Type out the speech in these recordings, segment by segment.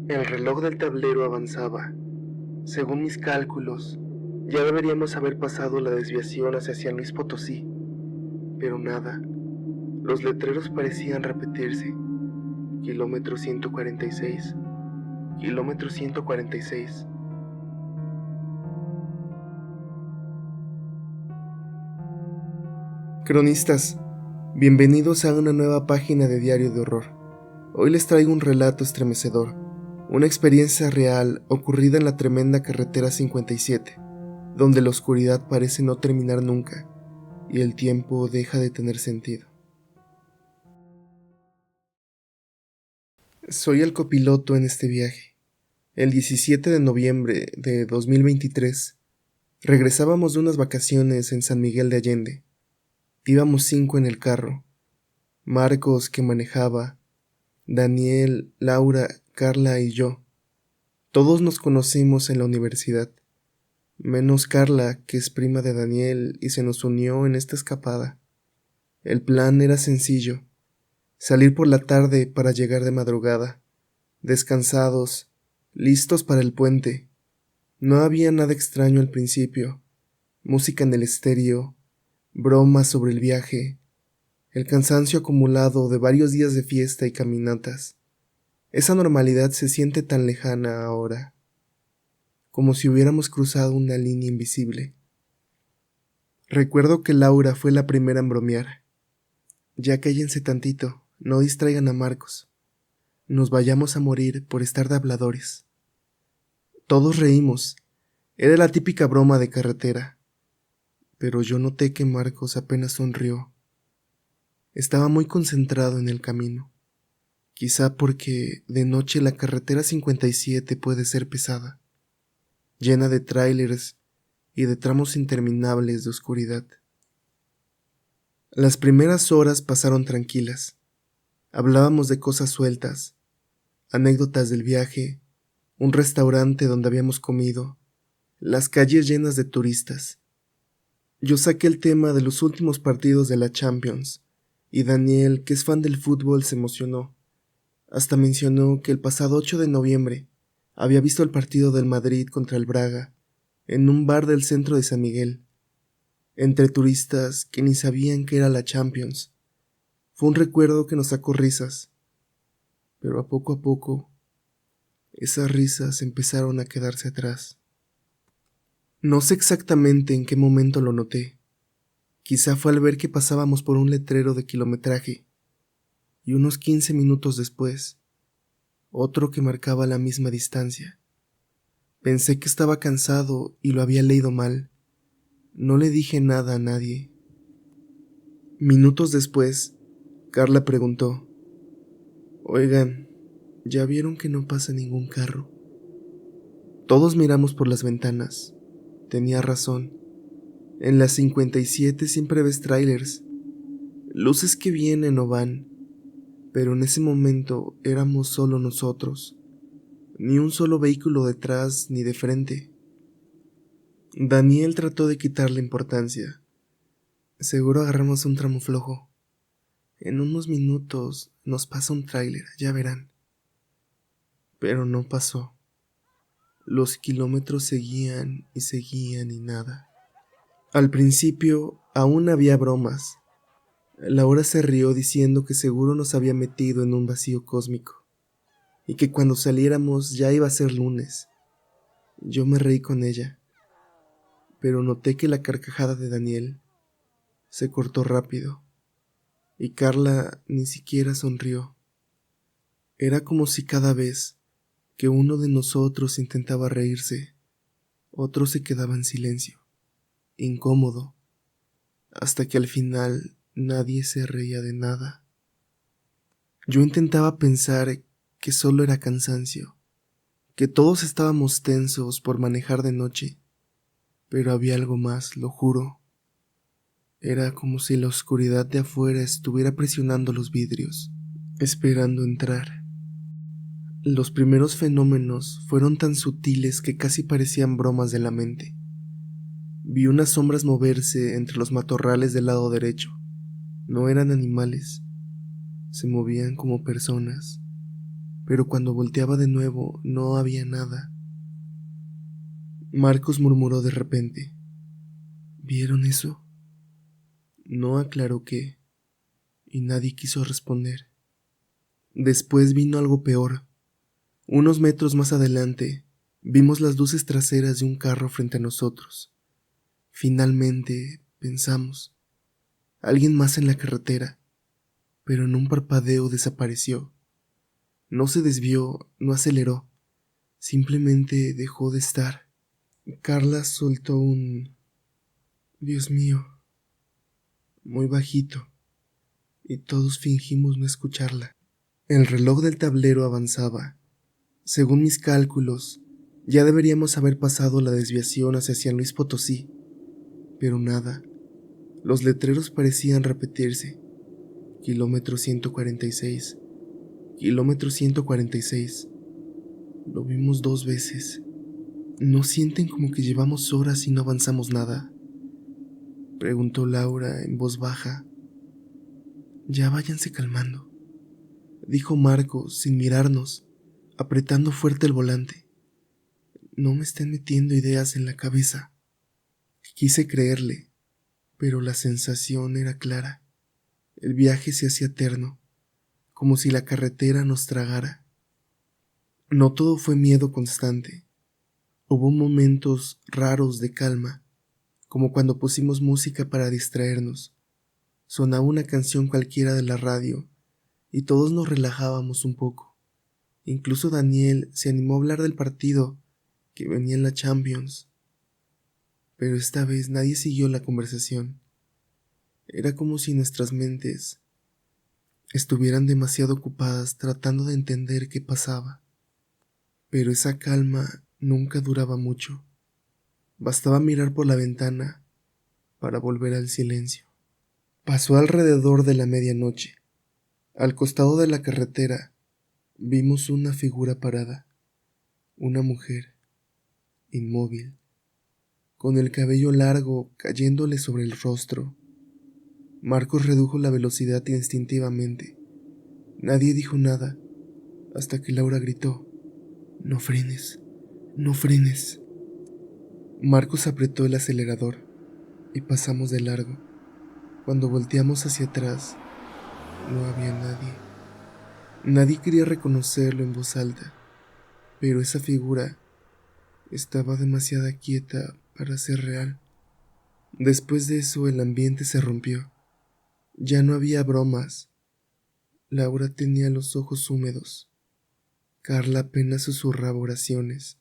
El reloj del tablero avanzaba. Según mis cálculos, ya deberíamos haber pasado la desviación hacia San Luis Potosí, pero nada. Los letreros parecían repetirse. Kilómetro 146, kilómetro 146. Cronistas, bienvenidos a una nueva página de Diario de Horror. Hoy les traigo un relato estremecedor, una experiencia real ocurrida en la tremenda carretera 57, donde la oscuridad parece no terminar nunca y el tiempo deja de tener sentido. Soy el copiloto en este viaje. El 17 de noviembre de 2023, regresábamos de unas vacaciones en San Miguel de Allende. Íbamos 5 en el carro. Marcos, que manejaba, Daniel, Laura, Carla y yo. Todos nos conocimos en la universidad, menos Carla, que es prima de Daniel y se nos unió en esta escapada. El plan era sencillo: salir por la tarde para llegar de madrugada, descansados, listos para el puente. No había nada extraño al principio: música en el estéreo, bromas sobre el viaje, el cansancio acumulado de varios días de fiesta y caminatas. Esa normalidad se siente tan lejana ahora, como si hubiéramos cruzado una línea invisible. Recuerdo que Laura fue la primera en bromear: ya cállense tantito, no distraigan a Marcos, nos vayamos a morir por estar de habladores. Todos reímos, era la típica broma de carretera, pero yo noté que Marcos apenas sonrió. Estaba muy concentrado en el camino, quizá porque de noche la carretera 57 puede ser pesada, llena de tráilers y de tramos interminables de oscuridad. Las primeras horas pasaron tranquilas. Hablábamos de cosas sueltas, anécdotas del viaje, un restaurante donde habíamos comido, las calles llenas de turistas. Yo saqué el tema de los últimos partidos de la Champions, y Daniel, que es fan del fútbol, se emocionó. Hasta mencionó que el pasado 8 de noviembre había visto el partido del Madrid contra el Braga en un bar del centro de San Miguel, entre turistas que ni sabían que era la Champions. Fue un recuerdo que nos sacó risas, pero a poco, esas risas empezaron a quedarse atrás. No sé exactamente en qué momento lo noté. Quizá fue al ver que pasábamos por un letrero de kilometraje, y unos 15 minutos después, otro que marcaba la misma distancia. Pensé que estaba cansado y lo había leído mal. No le dije nada a nadie. Minutos después, Carla preguntó: «Oigan, ¿ya vieron que no pasa ningún carro?». Todos miramos por las ventanas. Tenía razón. En las 57 siempre ves trailers, luces que vienen o van, pero en ese momento éramos solo nosotros, ni un solo vehículo detrás ni de frente. Daniel trató de quitarle importancia. «Seguro agarramos un tramo flojo. En unos minutos nos pasa un tráiler, ya verán». Pero no pasó. Los kilómetros seguían y nada. Al principio aún había bromas. Laura se rió diciendo que seguro nos había metido en un vacío cósmico y que cuando saliéramos ya iba a ser lunes. Yo me reí con ella, pero noté que la carcajada de Daniel se cortó rápido y Carla ni siquiera sonrió. Era como si cada vez que uno de nosotros intentaba reírse, otro se quedaba en silencio, incómodo, hasta que al final nadie se reía de nada. Yo intentaba pensar que solo era cansancio, que todos estábamos tensos por manejar de noche, pero había algo más, lo juro. Era como si la oscuridad de afuera estuviera presionando los vidrios, esperando entrar. Los primeros fenómenos fueron tan sutiles que casi parecían bromas de la mente. Vi unas sombras moverse entre los matorrales del lado derecho. No eran animales, se movían como personas. pero cuando volteaba de nuevo no había nada. Marcos murmuró de repente: ¿Vieron eso? No aclaró qué, y nadie quiso responder. Después vino algo peor. Unos metros más adelante, vimos las luces traseras de un carro frente a nosotros. Finalmente, pensamos, alguien más en la carretera, pero en un parpadeo desapareció. No se desvió, no aceleró, simplemente dejó de estar. Carla soltó un «Dios mío», muy bajito, y todos fingimos no escucharla. El reloj del tablero avanzaba. Según mis cálculos, ya deberíamos haber pasado la desviación hacia San Luis Potosí, pero nada. Los letreros parecían repetirse. Kilómetro 146, kilómetro 146. Lo vimos 2 veces. ¿No sienten como que llevamos horas y no avanzamos nada?, preguntó Laura en voz baja. Ya váyanse calmando, dijo Marcos sin mirarnos, apretando fuerte el volante. No me estén metiendo ideas en la cabeza. Quise creerle, pero la sensación era clara. El viaje se hacía eterno, como si la carretera nos tragara. No todo fue miedo constante. Hubo momentos raros de calma, como cuando pusimos música para distraernos. Sonaba una canción cualquiera de la radio y todos nos relajábamos un poco. Incluso Daniel se animó a hablar del partido que venía en la Champions. Pero esta vez nadie siguió la conversación. Era como si nuestras mentes estuvieran demasiado ocupadas tratando de entender qué pasaba. Pero esa calma nunca duraba mucho. Bastaba mirar por la ventana para volver al silencio. Pasó alrededor de la medianoche. Al costado de la carretera vimos una figura parada, una mujer, inmóvil, con el cabello largo cayéndole sobre el rostro. Marcos redujo la velocidad instintivamente. Nadie dijo nada, hasta que Laura gritó: «No frenes, no frenes». Marcos apretó el acelerador y pasamos de largo. Cuando volteamos hacia atrás, no había nadie. Nadie quería reconocerlo en voz alta, pero esa figura estaba demasiado quieta para ser real. Después de eso, el ambiente se rompió. Ya no había bromas. Laura tenía los ojos húmedos. Carla apenas susurraba oraciones.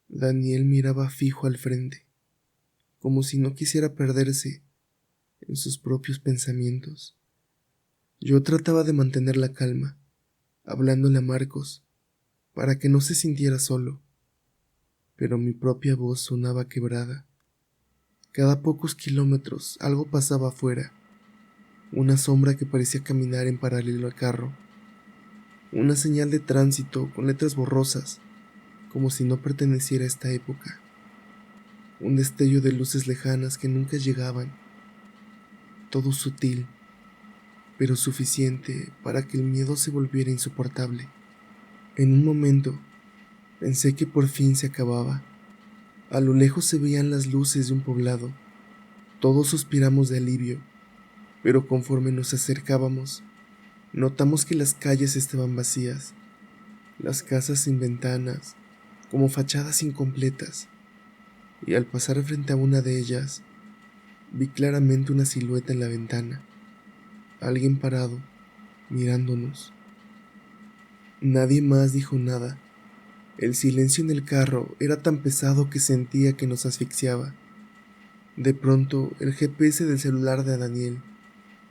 Daniel miraba fijo al frente, como si no quisiera perderse en sus propios pensamientos. Yo trataba de mantener la calma, hablándole a Marcos, para que no se sintiera solo, pero mi propia voz sonaba quebrada. Cada pocos kilómetros algo pasaba afuera, una sombra que parecía caminar en paralelo al carro, una señal de tránsito con letras borrosas, como si no perteneciera a esta época, un destello de luces lejanas que nunca llegaban, todo sutil, pero suficiente para que el miedo se volviera insoportable. En un momento, pensé que por fin se acababa. A lo lejos se veían las luces de un poblado. Todos suspiramos de alivio, pero conforme nos acercábamos, notamos que las calles estaban vacías, las casas sin ventanas, como fachadas incompletas, y al pasar frente a una de ellas, vi claramente una silueta en la ventana, alguien parado, mirándonos. Nadie más dijo nada. El silencio en el carro era tan pesado que sentía que nos asfixiaba. De pronto, el GPS del celular de Daniel,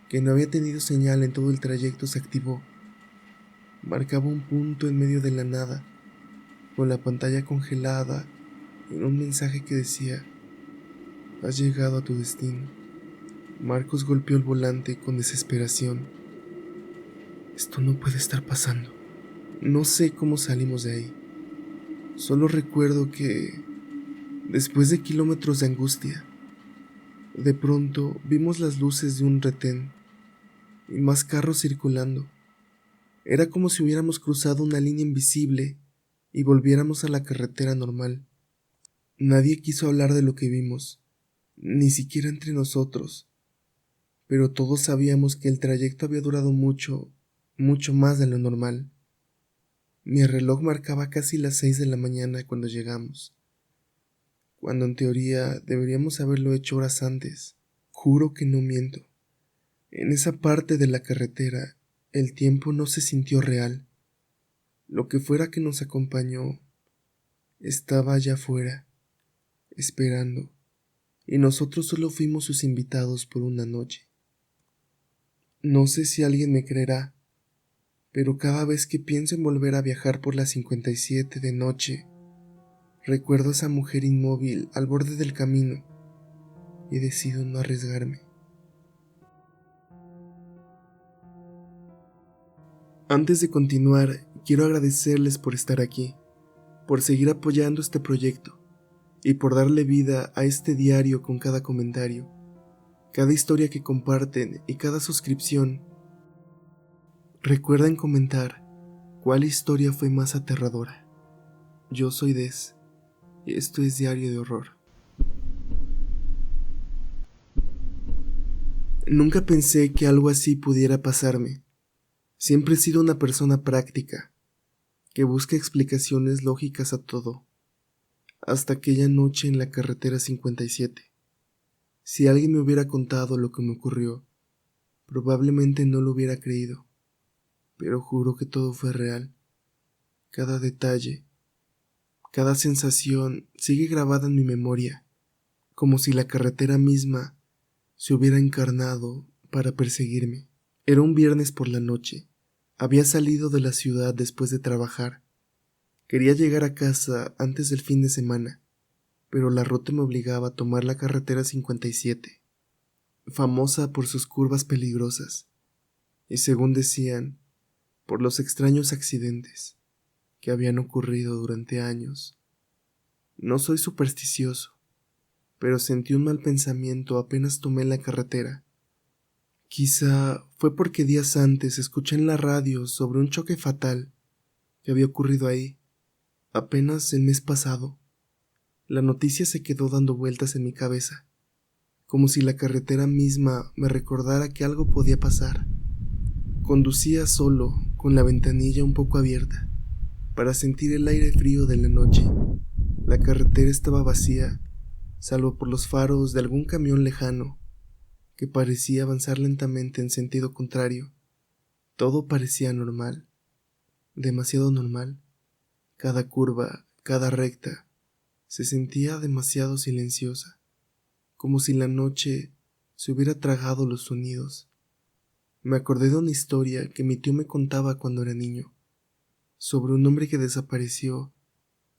que no había tenido señal en todo el trayecto, se activó. Marcaba un punto en medio de la nada, con la pantalla congelada, en un mensaje que decía: «Has llegado a tu destino». Marcos golpeó el volante con desesperación. Esto no puede estar pasando. No sé cómo salimos de ahí. Solo recuerdo que, después de kilómetros de angustia, de pronto vimos las luces de un retén y más carros circulando. Era como si hubiéramos cruzado una línea invisible y volviéramos a la carretera normal. Nadie quiso hablar de lo que vimos, ni siquiera entre nosotros, pero todos sabíamos que el trayecto había durado mucho, mucho más de lo normal. Mi reloj marcaba casi las 6 de la mañana cuando llegamos, cuando en teoría deberíamos haberlo hecho horas antes. Juro que no miento. En esa parte de la carretera, el tiempo no se sintió real. Lo que fuera que nos acompañó estaba allá afuera, esperando, y nosotros solo fuimos sus invitados por una noche. No sé si alguien me creerá, pero cada vez que pienso en volver a viajar por la 57 de noche, recuerdo a esa mujer inmóvil al borde del camino y decido no arriesgarme. Antes de continuar, quiero agradecerles por estar aquí, por seguir apoyando este proyecto y por darle vida a este diario con cada comentario, cada historia que comparten y cada suscripción. Recuerden comentar cuál historia fue más aterradora. Yo soy Des y esto es Diario de Horror. Nunca pensé que algo así pudiera pasarme. Siempre he sido una persona práctica, que busca explicaciones lógicas a todo, hasta aquella noche en la carretera 57. Si alguien me hubiera contado lo que me ocurrió, probablemente no lo hubiera creído, pero juro que todo fue real. Cada detalle, cada sensación sigue grabada en mi memoria, como si la carretera misma se hubiera encarnado para perseguirme. Era un viernes por la noche. Había salido de la ciudad después de trabajar. Quería llegar a casa antes del fin de semana, pero la ruta me obligaba a tomar la carretera 57, famosa por sus curvas peligrosas, y según decían, por los extraños accidentes que habían ocurrido durante años. No soy supersticioso, pero sentí un mal pensamiento apenas tomé la carretera. Quizá fue porque días antes escuché en la radio sobre un choque fatal que había ocurrido ahí, apenas el mes pasado. La noticia se quedó dando vueltas en mi cabeza, como si la carretera misma me recordara que algo podía pasar. Conducía solo, con la ventanilla un poco abierta, para sentir el aire frío de la noche. La carretera estaba vacía, salvo por los faros de algún camión lejano que parecía avanzar lentamente en sentido contrario. Todo parecía normal, demasiado normal. Cada curva, cada recta, se sentía demasiado silenciosa, como si la noche se hubiera tragado los sonidos. Me acordé de una historia que mi tío me contaba cuando era niño, sobre un hombre que desapareció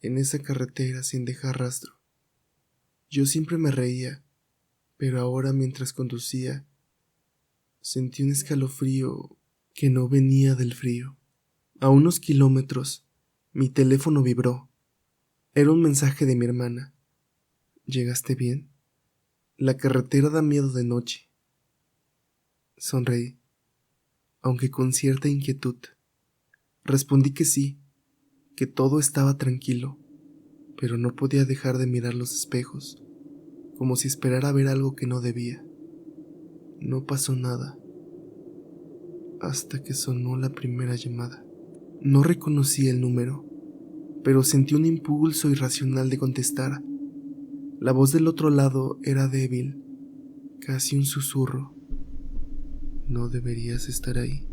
en esa carretera sin dejar rastro. Yo siempre me reía, pero ahora mientras conducía, sentí un escalofrío que no venía del frío. A unos kilómetros, mi teléfono vibró. Era un mensaje de mi hermana. ¿Llegaste bien? La carretera da miedo de noche. Sonreí, aunque con cierta inquietud. Respondí que sí, que todo estaba tranquilo, pero no podía dejar de mirar los espejos, como si esperara ver algo que no debía. No pasó nada, hasta que sonó la primera llamada. No reconocí el número, pero sentí un impulso irracional de contestar. La voz del otro lado era débil, casi un susurro. No deberías estar ahí.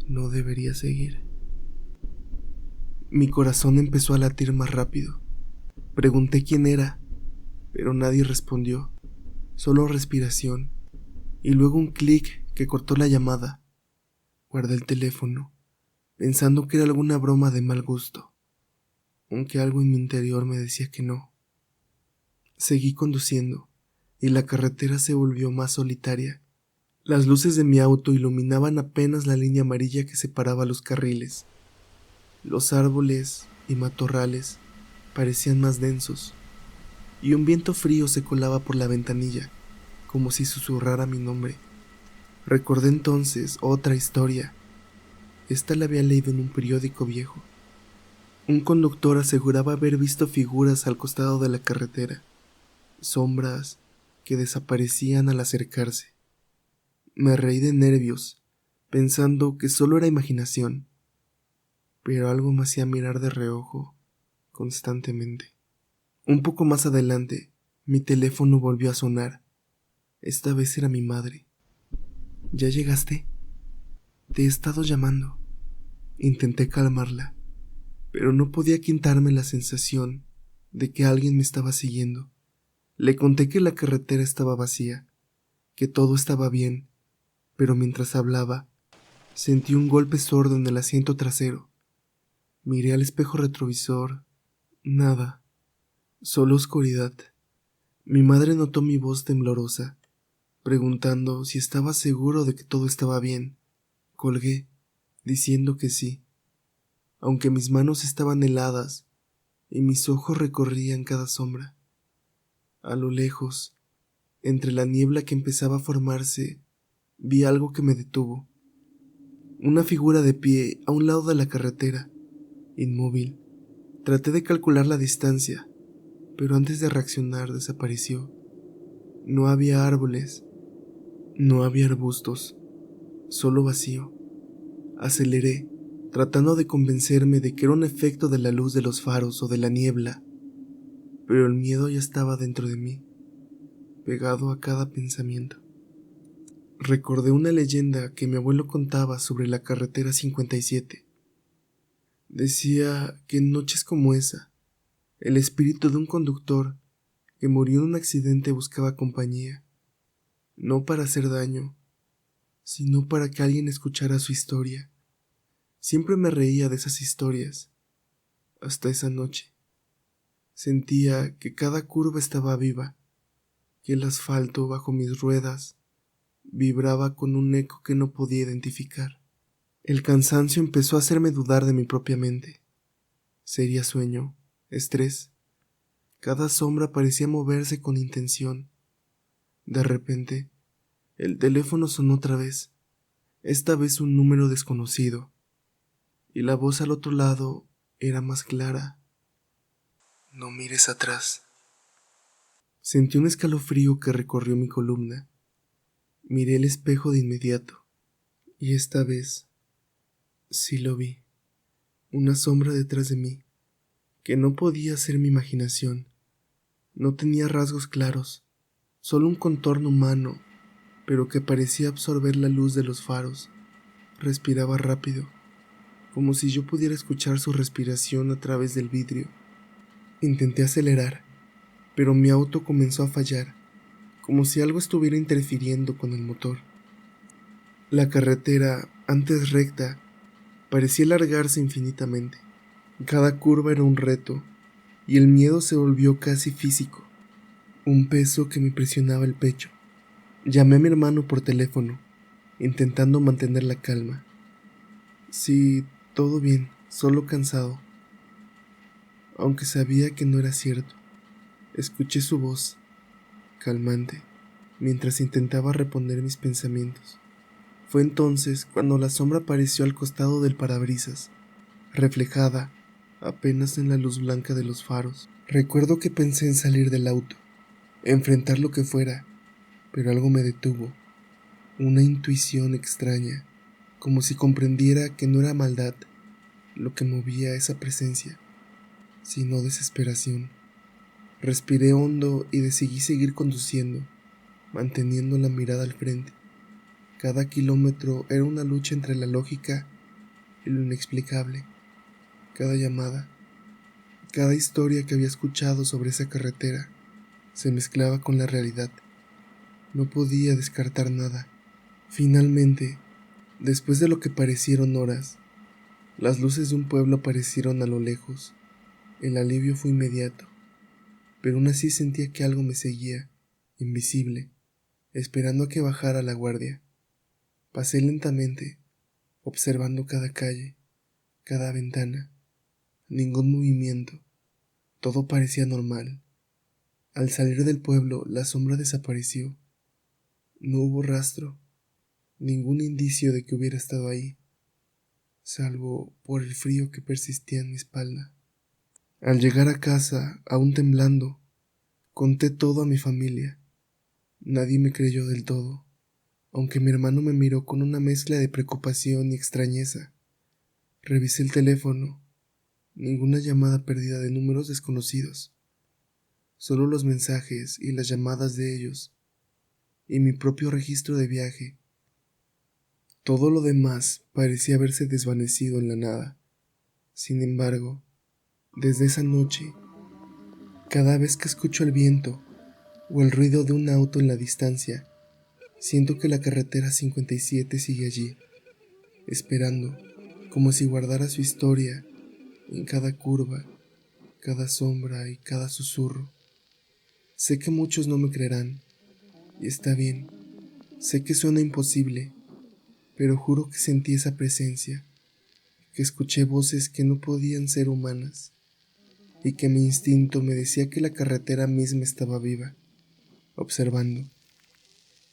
No deberías seguir. Mi corazón empezó a latir más rápido. Pregunté quién era, pero nadie respondió, solo respiración, y luego un clic que cortó la llamada. Guardé el teléfono, pensando que era alguna broma de mal gusto, aunque algo en mi interior me decía que no. Seguí conduciendo, y la carretera se volvió más solitaria. Las luces de mi auto iluminaban apenas la línea amarilla que separaba los carriles. Los árboles y matorrales parecían más densos, y un viento frío se colaba por la ventanilla, como si susurrara mi nombre. Recordé entonces otra historia, Esta la había leído en un periódico viejo. Un conductor aseguraba haber visto figuras al costado de la carretera, sombras que desaparecían al acercarse. Me reí de nervios, pensando que solo era imaginación, pero algo me hacía mirar de reojo constantemente. Un poco más adelante, mi teléfono volvió a sonar. Esta vez era mi madre. ¿Ya llegaste? Te he estado llamando. Intenté calmarla, pero no podía quitarme la sensación de que alguien me estaba siguiendo. Le conté que la carretera estaba vacía, que todo estaba bien, pero mientras hablaba, sentí un golpe sordo en el asiento trasero. Miré al espejo retrovisor. Nada, solo oscuridad. Mi madre notó mi voz temblorosa, preguntando si estaba seguro de que todo estaba bien. Colgué, diciendo que sí, aunque mis manos estaban heladas y mis ojos recorrían cada sombra. A lo lejos, entre la niebla que empezaba a formarse, vi algo que me detuvo. Una figura de pie a un lado de la carretera, inmóvil. Traté de calcular la distancia, pero antes de reaccionar desapareció. No había árboles, no había arbustos, solo vacío. Aceleré, tratando de convencerme de que era un efecto de la luz de los faros o de la niebla, pero el miedo ya estaba dentro de mí, pegado a cada pensamiento. Recordé una leyenda que mi abuelo contaba sobre la carretera 57. Decía que en noches como esa, el espíritu de un conductor que murió en un accidente buscaba compañía, no para hacer daño, sino para que alguien escuchara su historia. Siempre me reía de esas historias, hasta esa noche. Sentía que cada curva estaba viva, que el asfalto bajo mis ruedas vibraba con un eco que no podía identificar. El cansancio empezó a hacerme dudar de mi propia mente. ¿Sería sueño? ¿Estrés? Cada sombra parecía moverse con intención. De repente, el teléfono sonó otra vez, esta vez un número desconocido, y la voz al otro lado era más clara. No mires atrás. Sentí un escalofrío que recorrió mi columna. Miré el espejo de inmediato, y esta vez sí lo vi. Una sombra detrás de mí, que no podía ser mi imaginación. No tenía rasgos claros, solo un contorno humano, pero que parecía absorber la luz de los faros. Respiraba rápido, como si yo pudiera escuchar su respiración a través del vidrio. Intenté acelerar, pero mi auto comenzó a fallar, como si algo estuviera interfiriendo con el motor. La carretera, antes recta, parecía alargarse infinitamente. Cada curva era un reto, y el miedo se volvió casi físico, un peso que me presionaba el pecho. Llamé a mi hermano por teléfono, intentando mantener la calma. Sí, todo bien, solo cansado. Aunque sabía que no era cierto, escuché su voz, calmante, mientras intentaba reponer mis pensamientos. Fue entonces cuando la sombra apareció al costado del parabrisas, reflejada apenas en la luz blanca de los faros. Recuerdo que pensé en salir del auto, enfrentar lo que fuera, pero algo me detuvo, una intuición extraña, como si comprendiera que no era maldad lo que movía esa presencia, sino desesperación. Respiré hondo y decidí seguir conduciendo, manteniendo la mirada al frente. Cada kilómetro era una lucha entre la lógica y lo inexplicable. Cada llamada, cada historia que había escuchado sobre esa carretera, se mezclaba con la realidad. No podía descartar nada. Finalmente, después de lo que parecieron horas, las luces de un pueblo aparecieron a lo lejos. El alivio fue inmediato, pero aún así sentía que algo me seguía, invisible, esperando a que bajara la guardia. Pasé lentamente, observando cada calle, cada ventana. Ningún movimiento, todo parecía normal. Al salir del pueblo, la sombra desapareció. No hubo rastro, ningún indicio de que hubiera estado ahí. salvo por el frío que persistía en mi espalda. Al llegar a casa, aún temblando, conté todo a mi familia. Nadie me creyó del todo, aunque mi hermano me miró con una mezcla de preocupación y extrañeza. Revisé el teléfono, ninguna llamada perdida de números desconocidos, solo los mensajes y las llamadas de ellos, y mi propio registro de viaje. Todo lo demás parecía haberse desvanecido en la nada. Sin embargo, desde esa noche, cada vez que escucho el viento o el ruido de un auto en la distancia, siento que la carretera 57 sigue allí, esperando, como si guardara su historia en cada curva, cada sombra y cada susurro. Sé que muchos no me creerán, y está bien. Sé que suena imposible, pero juro que sentí esa presencia, que escuché voces que no podían ser humanas, y que mi instinto me decía que la carretera misma estaba viva, observando,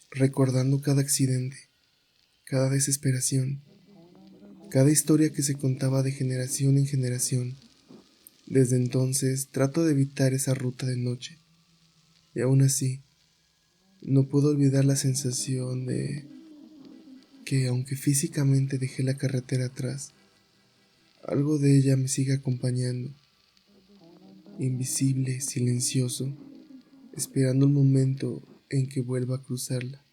recordando cada accidente, cada desesperación, cada historia que se contaba de generación en generación. Desde entonces trato de evitar esa ruta de noche, y aún así, no puedo olvidar la sensación de que, aunque físicamente dejé la carretera atrás, algo de ella me sigue acompañando, invisible, silencioso, esperando el momento en que vuelva a cruzarla.